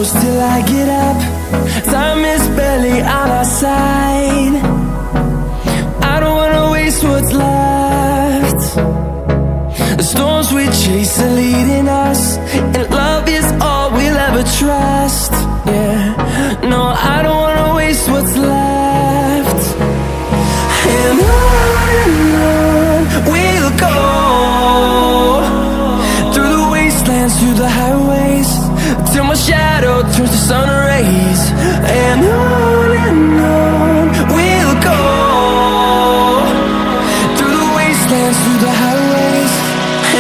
close till I get up. Time is barely on our side. I don't wanna waste what's left. The storms we chase are leading us, and love is all we'll ever trust. Yeah, no, I don't wanna waste what's left. And on we'll go, through the wastelands, through the highways, till my shadow turns to sun rays. And on we'll go, through the wastelands, through the highways,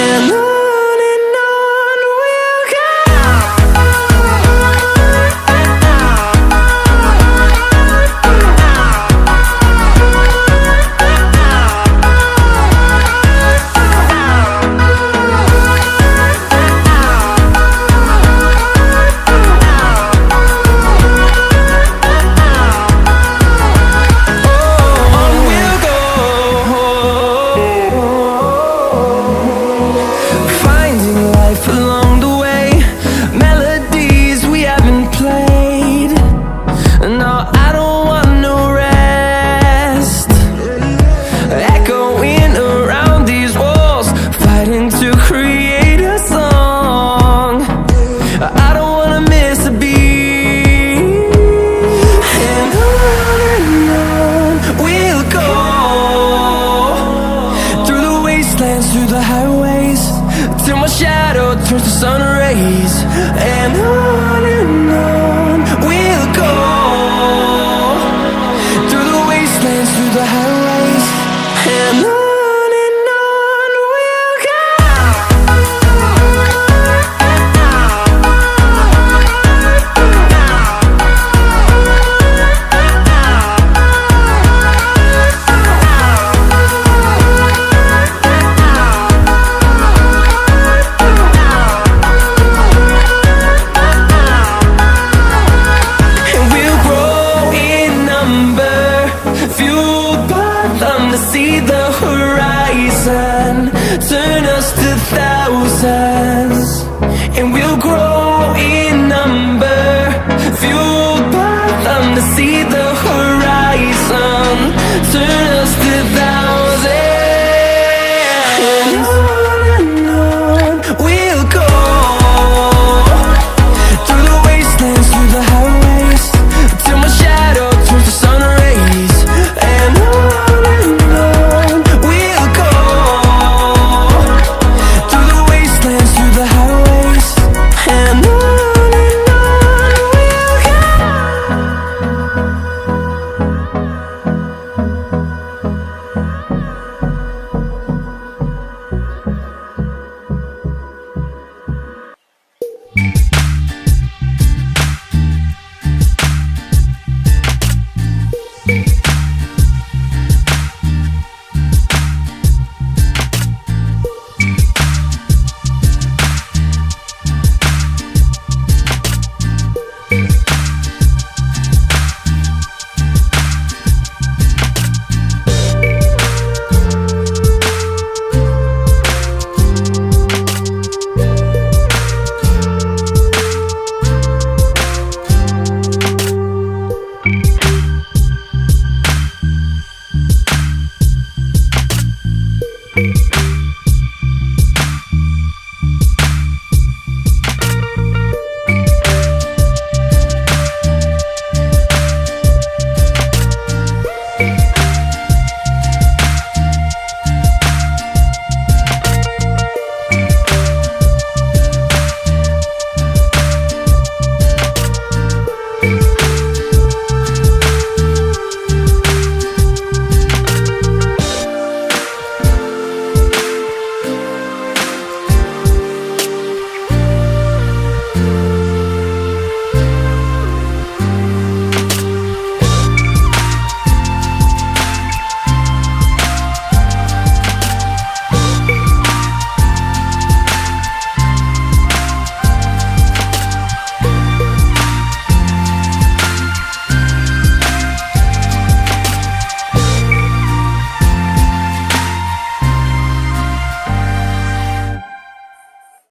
and on we'll go. Through the highways, till my shadow turns to sun rays. And on we'll go, through the wastelands, through the highways, and on we'll go. See the horizon turn us to thousands, and we'll grow in number, fueled by them. To see the horizon turn